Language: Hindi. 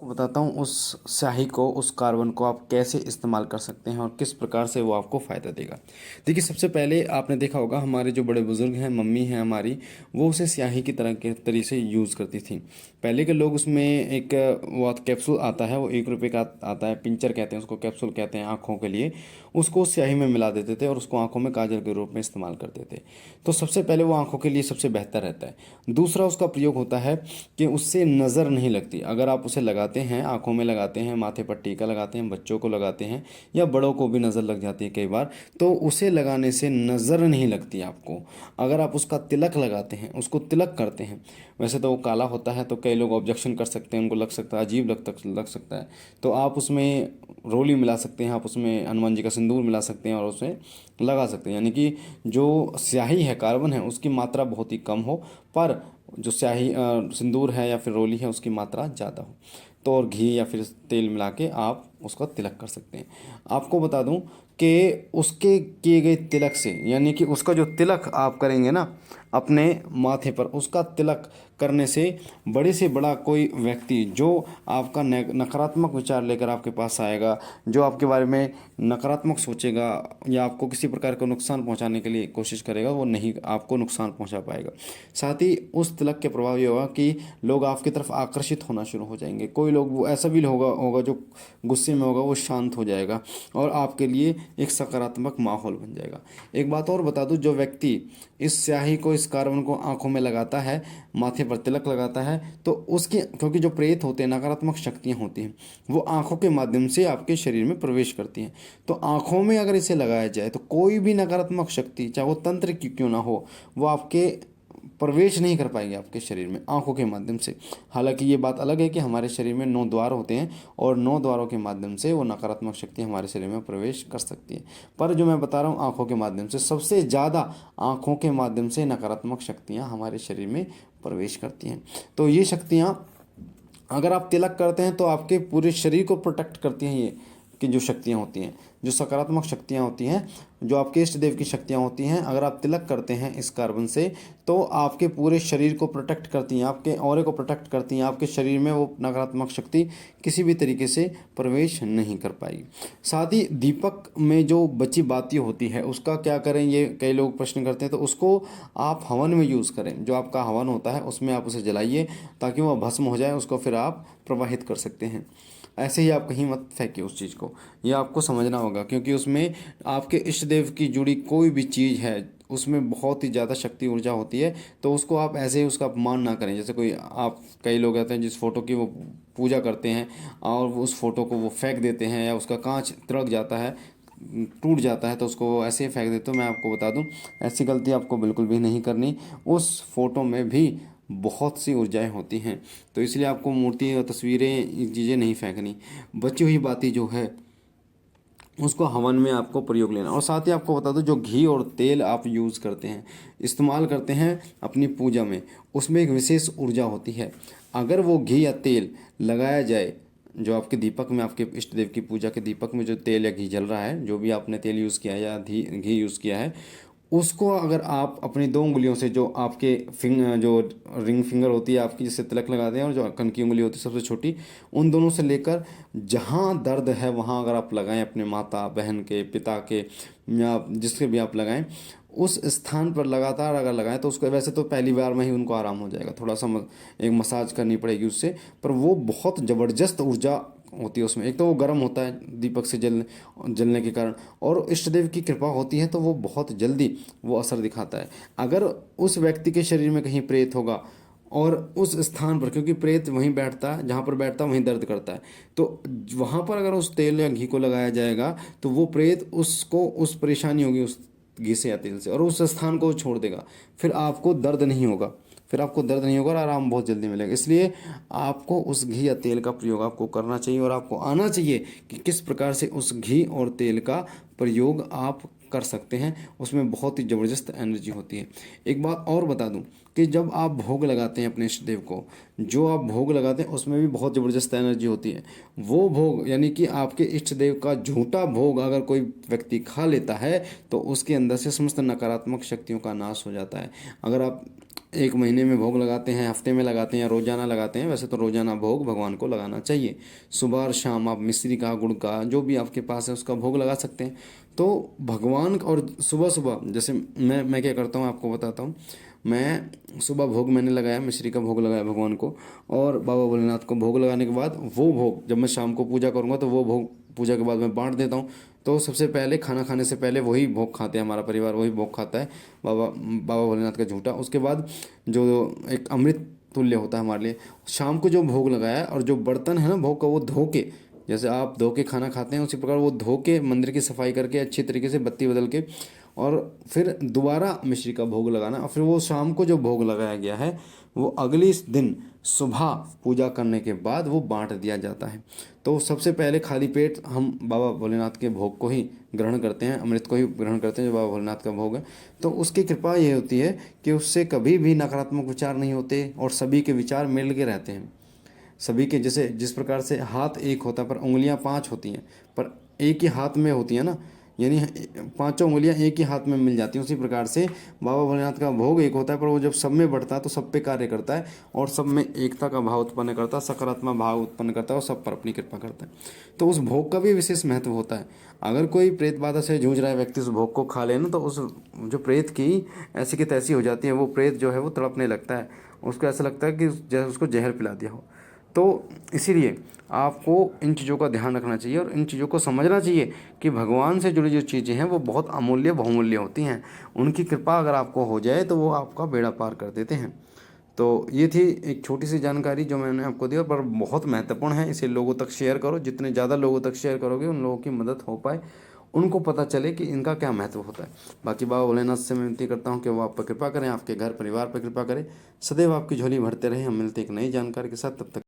बताता हूँ उस स्याही को, उस कार्बन को आप कैसे इस्तेमाल कर सकते हैं और किस प्रकार से वो आपको फ़ायदा देगा। देखिए, सबसे पहले आपने देखा होगा हमारे जो बड़े बुज़ुर्ग हैं, मम्मी हैं हमारी, वो उसे स्याही की तरह के तरीके से यूज़ करती थी। पहले के लोग उसमें एक वो कैप्सूल आता है, वो 1 रुपये का आता है, पिंचर कहते हैं उसको, कैप्सूल कहते हैं आँखों के लिए। उसको स्याही में मिला देते थे और उसको आँखों में काजल के रूप में इस्तेमाल करते थे। तो सबसे पहले वो आँखों के लिए सबसे बेहतर रहता है। दूसरा उसका प्रयोग होता है कि उससे नज़र नहीं लगती। अगर आप उसे लगाते हैं, आँखों में लगाते हैं, माथे पर टीका लगाते हैं, बच्चों को लगाते हैं या बड़ों को भी नज़र लग जाती है कई बार, तो उसे लगाने से नज़र नहीं लगती आपको। अगर आप उसका तिलक लगाते हैं, उसको तिलक करते हैं, वैसे तो वो काला होता है तो कई लोग ऑब्जेक्शन कर सकते हैं, उनको लग सकता है अजीब लग सकता है। तो आप उसमें रोली मिला सकते हैं, आप उसमें हनुमान जी का सिंदूर मिला सकते हैं और उसे लगा सकते हैं। यानी कि जो स्याही है, कार्बन है, उसकी मात्रा बहुत ही कम हो, पर जो स्याही सिंदूर है या फिर रोली है उसकी मात्रा ज़्यादा हो। तो और घी या फिर तेल मिला के आप उसका तिलक कर सकते हैं। आपको बता दूं कि उसके किए गए तिलक से, यानी कि उसका जो तिलक आप करेंगे ना अपने माथे पर, उसका तिलक करने से बड़ा कोई व्यक्ति जो आपका नकारात्मक विचार लेकर आपके पास आएगा, जो आपके बारे में नकारात्मक सोचेगा या आपको किसी प्रकार का नुकसान पहुंचाने के लिए कोशिश करेगा, वो नहीं आपको नुकसान पहुंचा पाएगा। साथ ही उस तिलक के प्रभाव ये होगा कि लोग आपकी तरफ आकर्षित होना शुरू हो जाएंगे। कोई लोग वो ऐसा भी होगा जो गुस्से में होगा, वो शांत हो जाएगा और आपके लिए एक सकारात्मक माहौल बन जाएगा। एक बात और बता दूं, जो व्यक्ति इस स्याही को, इस कार्बन को आंखों में लगाता है, माथे पर तिलक लगाता है, तो उसके, क्योंकि जो प्रेत होते हैं, नकारात्मक शक्तियाँ होती हैं, वो आंखों के माध्यम से आपके शरीर में प्रवेश करती हैं। तो आंखों में अगर इसे लगाया जाए तो कोई भी नकारात्मक शक्ति, चाहे वो तंत्र की क्यों ना हो, वो आपके प्रवेश नहीं कर पाएगी आपके शरीर में आंखों के माध्यम से। हालांकि ये बात अलग है कि हमारे शरीर में 9 द्वार होते हैं और 9 द्वारों के माध्यम से वो नकारात्मक शक्ति हमारे शरीर में प्रवेश कर सकती है। पर जो मैं बता रहा हूँ आंखों के माध्यम से, सबसे ज़्यादा आंखों के माध्यम से नकारात्मक शक्तियाँ हमारे शरीर में प्रवेश करती हैं। तो ये शक्तियाँ अगर आप तिलक करते हैं तो आपके पूरे शरीर को प्रोटेक्ट करती हैं। ये कि जो शक्तियाँ होती हैं, जो सकारात्मक शक्तियाँ होती हैं, जो आपके इष्ट देव की शक्तियाँ होती हैं, अगर आप तिलक करते हैं इस कार्बन से, तो आपके पूरे शरीर को प्रोटेक्ट करती हैं, आपके ऑरे को प्रोटेक्ट करती हैं। आपके शरीर में वो नकारात्मक शक्ति किसी भी तरीके से प्रवेश नहीं कर पाएगी। साथ ही दीपक में जो बची बाती होती है उसका क्या करें, ये कई लोग प्रश्न करते हैं। तो उसको आप हवन में यूज़ करें। जो आपका हवन होता है उसमें आप उसे जलाइए ताकि वह भस्म हो जाए, उसको फिर आप प्रवाहित कर सकते हैं। ऐसे ही आप कहीं मत फेंकिए उस चीज़ को, ये आपको समझना होगा, क्योंकि उसमें आपके इष्ट देव की जुड़ी कोई भी चीज़ है, उसमें बहुत ही ज़्यादा शक्ति ऊर्जा होती है। तो उसको आप ऐसे ही उसका अपमान ना करें। जैसे कोई, आप कई लोग कहते हैं जिस फोटो की वो पूजा करते हैं और उस फोटो को वो फेंक देते हैं या उसका कांच तिलक जाता है, टूट जाता है, तो उसको ऐसे ही फेंक देते हो। मैं आपको बता दूं, ऐसी गलती आपको बिल्कुल भी नहीं करनी। उस फोटो में भी बहुत सी ऊर्जाएं होती हैं, तो इसलिए आपको मूर्ति और तस्वीरें, ये चीज़ें नहीं फेंकनी। बची हुई बातें जो है उसको हवन में आपको प्रयोग लेना। और साथ ही आपको बता दूं, जो घी और तेल आप यूज़ करते हैं, इस्तेमाल करते हैं अपनी पूजा में, उसमें एक विशेष ऊर्जा होती है। अगर वो घी या तेल लगाया जाए, जो आपके दीपक में, आपके इष्ट देव की पूजा के दीपक में जो तेल या घी जल रहा है, जो भी आपने तेल यूज़ किया है या घी यूज़ किया है, उसको अगर आप अपनी 2 उंगलियों से, जो आपके जो रिंग फिंगर होती है आपकी, जिससे तिलक लगाते हैं, और जो कन की उंगली होती है सबसे छोटी, उन दोनों से लेकर जहाँ दर्द है वहाँ अगर आप लगाएं, अपने माता बहन के, पिता के, या जिसके भी आप लगाएं, उस स्थान पर लगातार अगर लगाएं तो उसको, वैसे तो पहली बार में ही उनको आराम हो जाएगा, थोड़ा सा एक मसाज करनी पड़ेगी उससे, पर वो बहुत ज़बरदस्त ऊर्जा होती है उसमें। एक तो वो गर्म होता है दीपक से जलने के कारण, और इष्ट देव की कृपा होती है तो वो बहुत जल्दी वो असर दिखाता है। अगर उस व्यक्ति के शरीर में कहीं प्रेत होगा और उस स्थान पर, क्योंकि प्रेत वहीं बैठता है, जहाँ पर बैठता है वहीं दर्द करता है, तो वहाँ पर अगर उस तेल या घी को लगाया जाएगा तो वो प्रेत, उसको उस परेशानी होगी उस घी से या तेल से, और उस स्थान को छोड़ देगा। फिर आपको दर्द नहीं होगा, और आराम बहुत जल्दी मिलेगा। इसलिए आपको उस घी या तेल का प्रयोग आपको करना चाहिए और आपको आना चाहिए कि किस प्रकार से उस घी और तेल का प्रयोग आप कर सकते हैं। उसमें बहुत ही ज़बरदस्त एनर्जी होती है। एक बात और बता दूं कि जब आप भोग लगाते हैं अपने इष्ट देव को, जो आप भोग लगाते हैं उसमें भी बहुत ज़बरदस्त एनर्जी होती है। वो भोग, यानी कि आपके इष्ट देव का झूठा भोग अगर कोई व्यक्ति खा लेता है तो उसके अंदर से समस्त नकारात्मक शक्तियों का नाश हो जाता है। अगर आप एक महीने में भोग लगाते हैं, हफ्ते में लगाते हैं या रोज़ाना लगाते हैं। वैसे तो रोज़ाना भोग भगवान को लगाना चाहिए। सुबह और शाम आप मिश्री का, गुड़ का, जो भी आपके पास है उसका भोग लगा सकते हैं। तो भगवान और सुबह सुबह जैसे मैं क्या करता हूँ आपको बताता हूँ। मैं सुबह भोग मैंने लगाया, मिश्री का भोग लगाया भगवान को, और बाबा भोलेनाथ को भोग लगाने के बाद वो भोग जब मैं शाम को पूजा करूँगा तो वो भोग पूजा के बाद मैं बांट देता हूँ। तो सबसे पहले खाना खाने से पहले वही भोग खाते हैं, हमारा परिवार वही भोग खाता है, बाबा बाबा भोलेनाथ का झूठा। उसके बाद जो एक अमृत तुल्य होता है हमारे लिए, शाम को जो भोग लगाया और जो बर्तन है ना भोग का, वो धो के, जैसे आप धो के खाना खाते हैं उसी प्रकार वो धो के मंदिर की सफाई करके अच्छी तरीके से बत्ती बदल के, और फिर दोबारा मिश्री का भोग लगाना। और फिर वो शाम को जो भोग लगाया गया है वो अगले दिन सुबह पूजा करने के बाद वो बांट दिया जाता है। तो सबसे पहले खाली पेट हम बाबा भोलेनाथ के भोग को ही ग्रहण करते हैं, अमृत को ही ग्रहण करते हैं जो बाबा भोलेनाथ का भोग है। तो उसकी कृपा ये होती है कि उससे कभी भी नकारात्मक विचार नहीं होते और सभी के विचार मिल के रहते हैं। सभी के, जैसे जिस प्रकार से हाथ एक होता है पर उंगलियां पांच होती हैं, पर एक ही हाथ में होती है ना, यानी पांचों उंगलियां एक ही हाथ में मिल जाती हैं। उसी प्रकार से बाबा भोलेनाथ का भोग एक होता है, पर वो जब सब में बढ़ता है तो सब पे कार्य करता है और सब में एकता का भाव उत्पन्न करता है, सकारात्मक भाव उत्पन्न करता है और सब पर अपनी कृपा करता है। तो उस भोग का भी विशेष महत्व होता है। अगर कोई प्रेत बाधा से जूझ रहा है व्यक्ति, उस भोग को खा लेना तो उस जो प्रेत की ऐसी की तैसी हो जाती है, वो प्रेत जो है वो तड़पने लगता है, उसको ऐसा लगता है कि जैसे उसको जहर पिला दिया हो। तो इसीलिए आपको इन चीज़ों का ध्यान रखना चाहिए और इन चीज़ों को समझना चाहिए कि भगवान से जुड़ी जो चीज़ें हैं वो बहुत अमूल्य बहुमूल्य होती हैं। उनकी कृपा अगर आपको हो जाए तो वो आपका बेड़ा पार कर देते हैं। तो ये थी एक छोटी सी जानकारी जो मैंने आपको दी, पर बहुत महत्वपूर्ण है। इसे लोगों तक शेयर करो, जितने ज़्यादा लोगों तक शेयर करोगे उन लोगों की मदद हो पाए, उनको पता चले कि इनका क्या महत्व होता है। बाकी बाबा भोलेनाथ से मैं विनती करता हूँ कि वो आप पर कृपा करें, आपके घर परिवार पर कृपा करें, सदैव आपकी झोली भरते रहे। हम मिलते एक नई जानकारी के साथ, तब तक